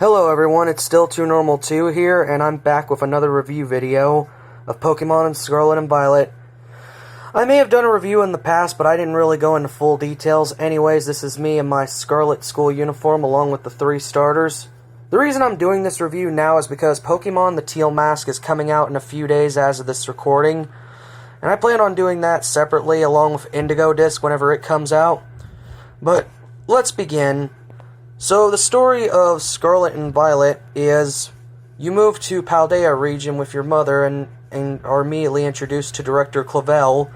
Hello everyone, it's still 2Normal2 here, and I'm back with another review video of Pokemon Scarlet and Violet. I may have done a review in the past, but I didn't really go into full details. Anyways, this is me in my Scarlet school uniform along with the 3 starters. The reason I'm doing this review now is because Pokemon the Teal Mask is coming out in a few days as of this recording, and I plan on doing that separately along with Indigo Disc whenever it comes out. But let's begin. So, the story of Scarlet and Violet is you move to Paldea region with your mother and are immediately introduced to Director Clavel,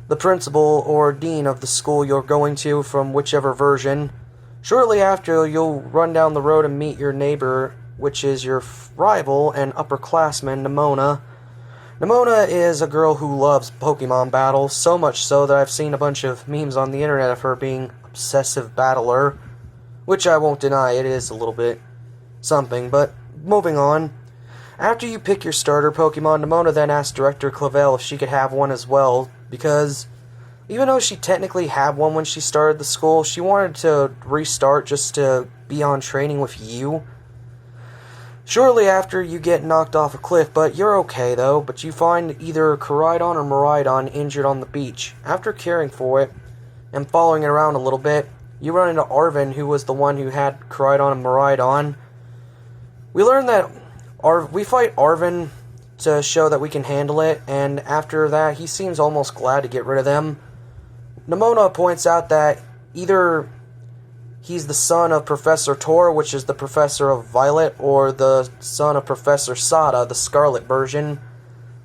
the principal or dean of the school you're going to from whichever version. Shortly after, you'll run down the road and meet your neighbor, which is your rival and upperclassman, Nemona. Nemona is a girl who loves Pokemon battles, so much so that I've seen a bunch of memes on the internet of her being obsessive battler. Which I won't deny, it is a little bit something, but moving on. After you pick your starter Pokemon, Nemona then asks Director Clavel if she could have one as well, because even though she technically had one when she started the school, she wanted to restart just to be on training with you. Shortly after, you get knocked off a cliff, but you're okay though, but you find either Koraidon or Miraidon injured on the beach. After caring for it, and following it around a little bit, you run into Arven, who was the one who had Koraidon and Miraidon. We learn that we fight Arven to show that we can handle it, and after that, he seems almost glad to get rid of them. Nemona points out that either he's the son of Professor Tor, which is the professor of Violet, or the son of Professor Sada, the Scarlet version,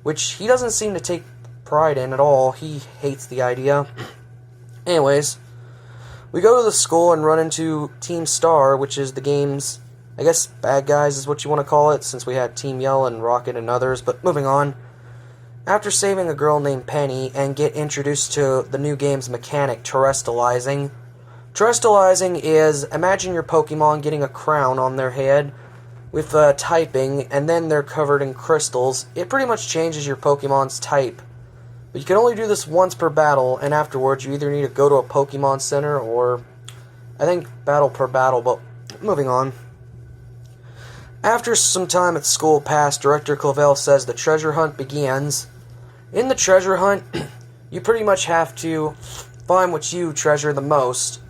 which he doesn't seem to take pride in at all. He hates the idea. Anyways, we go to the school and run into Team Star, which is the game's, I guess, bad guys is what you want to call it, since we had Team Yell and Rocket and others, but moving on. After saving a girl named Penny and get introduced to the new game's mechanic, Terrestrializing. Terrestrializing is, imagine your Pokemon getting a crown on their head with typing, and then they're covered in crystals. It pretty much changes your Pokemon's type. But you can only do this once per battle, and afterwards you either need to go to a Pokemon Center or, I think, battle per battle, but moving on. After some time at school passed, Director Clavel says the treasure hunt begins. In the treasure hunt, you pretty much have to find what you treasure the most.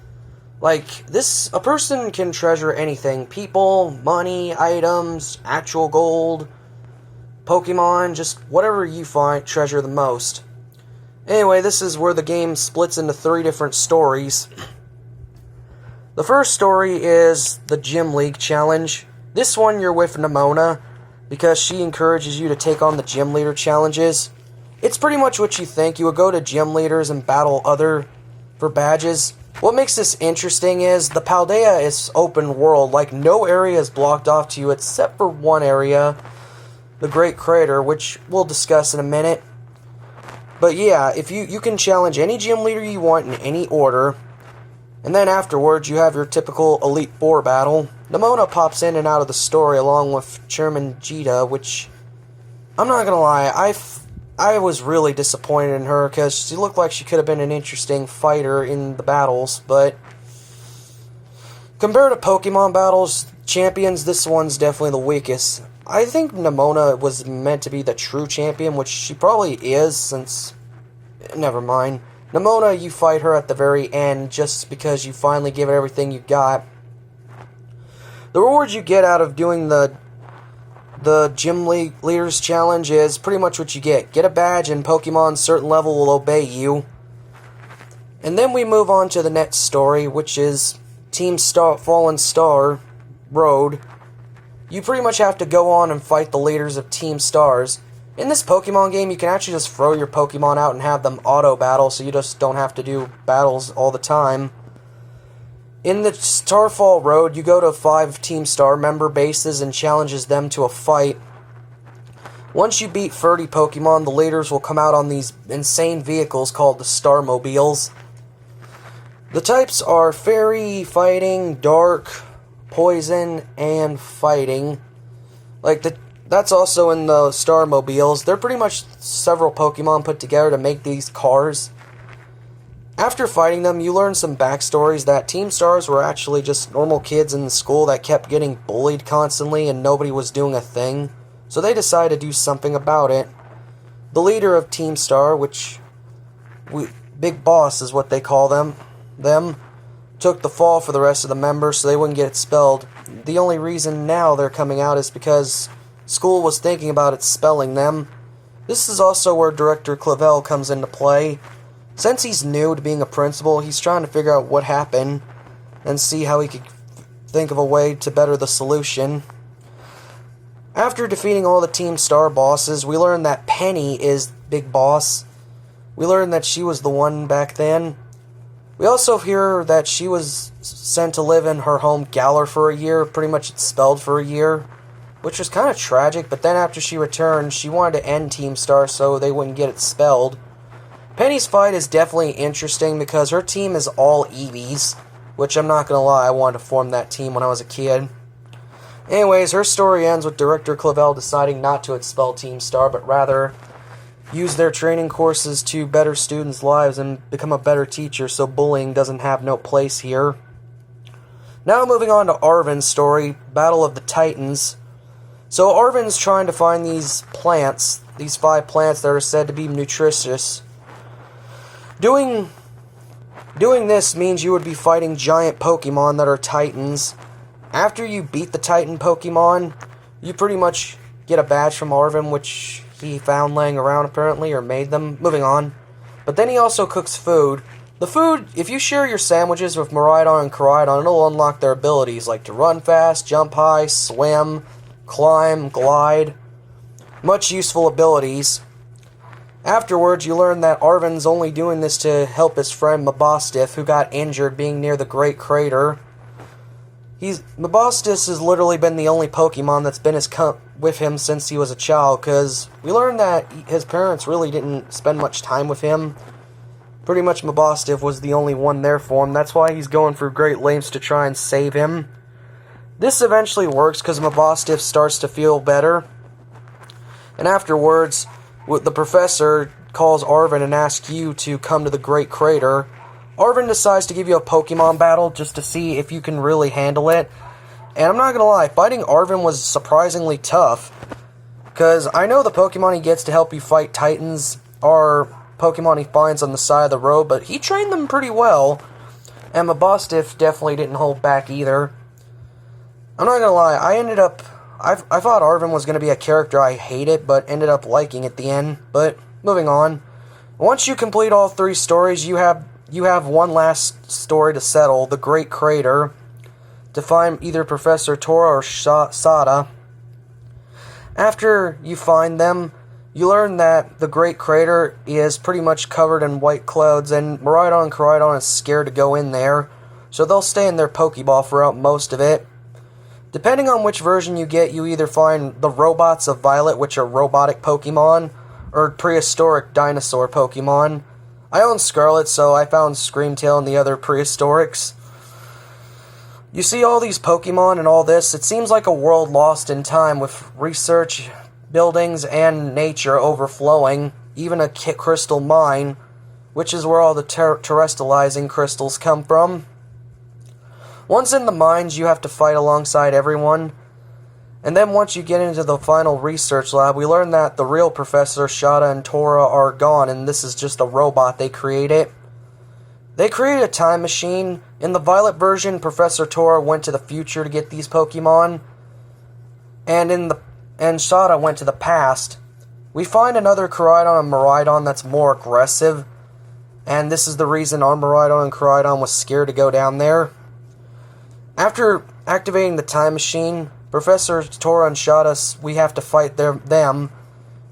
Like, a person can treasure anything. People, money, items, actual gold, Pokemon, just whatever you treasure the most. Anyway, this is where the game splits into 3 different stories. The first story is the Gym League Challenge. This one you're with Nemona, because she encourages you to take on the Gym Leader challenges. It's pretty much what you think. You would go to gym leaders and battle for badges. What makes this interesting is the Paldea is open world, like no area is blocked off to you except for one area, the Great Crater, which we'll discuss in a minute. But yeah, if you can challenge any gym leader you want in any order, and then afterwards you have your typical Elite Four battle. Nemona pops in and out of the story along with Chairman Jita, which, I'm not gonna lie, I was really disappointed in her, because she looked like she could have been an interesting fighter in the battles, but compared to Pokemon battles, champions, this one's definitely the weakest. I think Nemona was meant to be the true champion, which she probably is, since... Never mind. Nemona, you fight her at the very end, just because you finally give it everything you got. The rewards you get out of doing the Gym Leaders Challenge is pretty much what you get. Get a badge, and Pokemon's certain level will obey you. And then we move on to the next story, which is Team Fallen Star Road. You pretty much have to go on and fight the leaders of Team Stars. In this Pokemon game, you can actually just throw your Pokemon out and have them auto-battle, so you just don't have to do battles all the time. In the Starfall Road, you go to 5 Team Star member bases and challenges them to a fight. Once you beat 30 Pokemon, the leaders will come out on these insane vehicles called the Starmobiles. The types are Fairy, Fighting, Dark, Poison, and Fighting. That's also in the Starmobiles. They're pretty much several Pokemon put together to make these cars. After fighting them, you learn some backstories that Team Stars were actually just normal kids in the school that kept getting bullied constantly and nobody was doing a thing. So they decided to do something about it. The leader of Team Star, Big Boss is what they call them, took the fall for the rest of the members so they wouldn't get expelled. The only reason now they're coming out is because school was thinking about expelling them. This is also where Director Clavel comes into play. Since he's new to being a principal, he's trying to figure out what happened and see how he could think of a way to better the solution. After defeating all the Team Star bosses, we learn that Penny is Big Boss. We learn that she was the one back then. We also hear that she was sent to live in her home Galar for a year, pretty much expelled for a year, which was kind of tragic, but then after she returned, she wanted to end Team Star so they wouldn't get expelled. Penny's fight is definitely interesting because her team is all Eevees, which I'm not going to lie, I wanted to form that team when I was a kid. Anyways, her story ends with Director Clavel deciding not to expel Team Star, but rather use their training courses to better students' lives and become a better teacher so bullying doesn't have no place here. Now moving on to Arven's story, Battle of the Titans. So Arven's trying to find these plants, these 5 plants that are said to be nutritious. Doing this means you would be fighting giant Pokemon that are Titans. After you beat the Titan Pokemon, you pretty much get a badge from Arven, which he found laying around apparently, or made them. Moving on. But then he also cooks food. The food, if you share your sandwiches with Miraidon and Koraidon, it'll unlock their abilities, like to run fast, jump high, swim, climb, glide. Much useful abilities. Afterwards, you learn that Arven's only doing this to help his friend Mabosstiff, who got injured being near the Great Crater. Mabosstiff has literally been the only Pokemon that's been with him since he was a child, because we learned that his parents really didn't spend much time with him. Pretty much Mabosstiff was the only one there for him. That's why he's going through great lengths to try and save him. This eventually works because Mabosstiff starts to feel better. And afterwards, the professor calls Arven and asks you to come to the Great Crater. Arven decides to give you a Pokemon battle just to see if you can really handle it. And I'm not going to lie, fighting Arven was surprisingly tough. Because I know the Pokemon he gets to help you fight Titans are Pokemon he finds on the side of the road, but he trained them pretty well. And Mabosstiff definitely didn't hold back either. I'm not going to lie, I thought Arven was going to be a character I hated, but ended up liking at the end. But moving on. Once you complete all 3 stories, you have one last story to settle, the Great Crater, to find either Professor Tora or Sada. After you find them, you learn that the Great Crater is pretty much covered in white clouds, and Miraidon and Koraidon is scared to go in there, so they'll stay in their Pokeball throughout most of it. Depending on which version you get, you either find the robots of Violet, which are robotic Pokemon, or prehistoric dinosaur Pokemon. I own Scarlet, so I found Screamtail and the other prehistorics. You see all these Pokemon and all this, it seems like a world lost in time with research, buildings, and nature overflowing, even a crystal mine, which is where all the terrestrializing crystals come from. Once in the mines, you have to fight alongside everyone. And then once you get into the final research lab, we learn that the real Professor, Shada, and Tora are gone, and this is just a robot they created. They created a time machine. In the Violet version, Professor Tora went to the future to get these Pokemon. And Shada went to the past. We find another Koraidon and Miraidon that's more aggressive. And this is the reason our Miraidon and Koraidon was scared to go down there. After activating the time machine, Professor Tora and Shada, we have to fight them.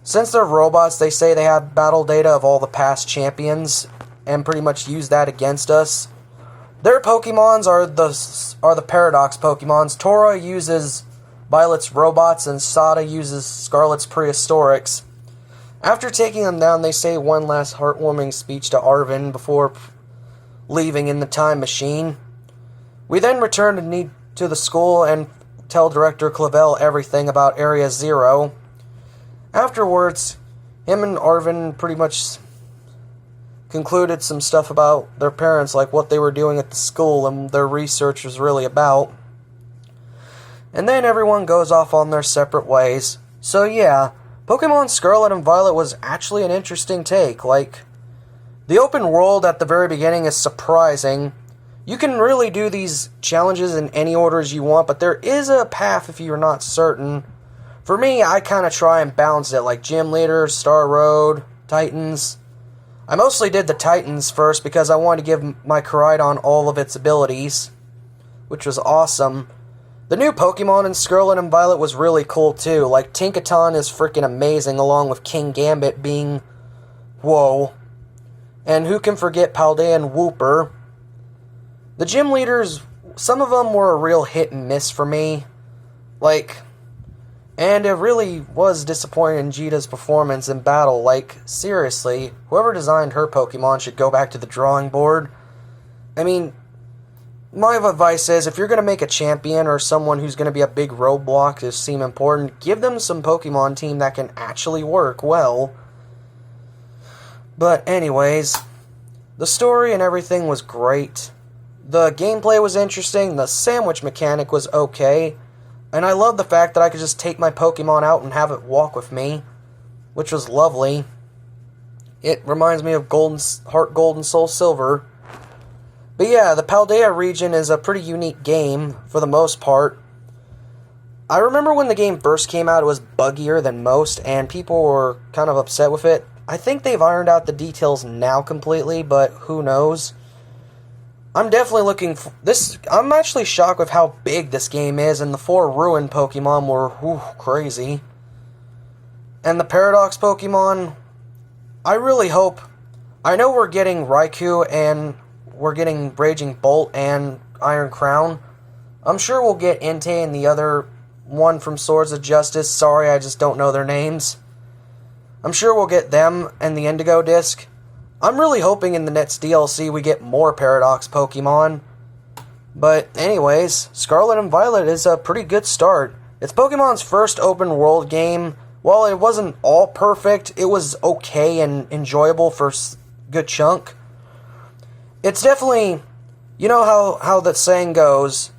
Since they're robots, they say they have battle data of all the past champions, and pretty much use that against us. Their Pokemons are the Paradox Pokemons. Tora uses Violet's robots, and Shada uses Scarlet's prehistorics. After taking them down, they say one last heartwarming speech to Arven before leaving in the time machine. We then return to the school and tell Director Clavel everything about Area Zero. Afterwards, him and Arven pretty much concluded some stuff about their parents, like what they were doing at the school and their research was really about. And then everyone goes off on their separate ways. So yeah, Pokemon Scarlet and Violet was actually an interesting take. Like, the open world at the very beginning is surprising. You can really do these challenges in any order as you want, but there is a path if you're not certain. For me, I kind of try and balance it, like Gym Leader, Star Road, Titans. I mostly did the Titans first because I wanted to give my Koraidon all of its abilities, which was awesome. The new Pokemon in Scarlet and Violet was really cool too. Like, Tinkaton is freaking amazing, along with King Gambit being whoa. And who can forget Paldea and Wooper? The gym leaders, some of them were a real hit and miss for me. Like, and it really was disappointing in Jita's performance in battle. Like, seriously, whoever designed her Pokemon should go back to the drawing board. I mean, my advice is, if you're going to make a champion or someone who's going to be a big roadblock to seem important, give them some Pokemon team that can actually work well. But anyways, the story and everything was great. The gameplay was interesting, the sandwich mechanic was okay, and I love the fact that I could just take my Pokemon out and have it walk with me, which was lovely. It reminds me of Heart Gold and Soul Silver. But yeah, the Paldea region is a pretty unique game, for the most part. I remember when the game first came out, it was buggier than most, and people were kind of upset with it. I think they've ironed out the details now completely, but who knows. I'm definitely looking for this. I'm actually shocked with how big this game is, and the 4 Ruin Pokemon were crazy. And the Paradox Pokemon, I really hope. I know we're getting Raikou, and we're getting Raging Bolt and Iron Crown. I'm sure we'll get Entei and the other one from Swords of Justice. Sorry, I just don't know their names. I'm sure we'll get them and the Indigo Disc. I'm really hoping in the next DLC we get more Paradox Pokemon. But anyways, Scarlet and Violet is a pretty good start. It's Pokemon's first open world game. While it wasn't all perfect, it was okay and enjoyable for a good chunk. It's definitely, you know how the saying goes,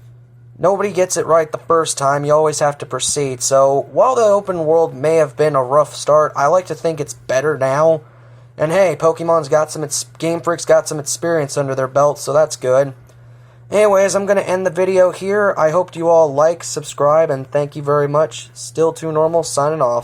nobody gets it right the first time, you always have to proceed. So, while the open world may have been a rough start, I like to think it's better now. And hey, Game Freak's got some experience under their belt, so that's good. Anyways, I'm going to end the video here. I hope you all like, subscribe, and thank you very much. Still Too Normal, signing off.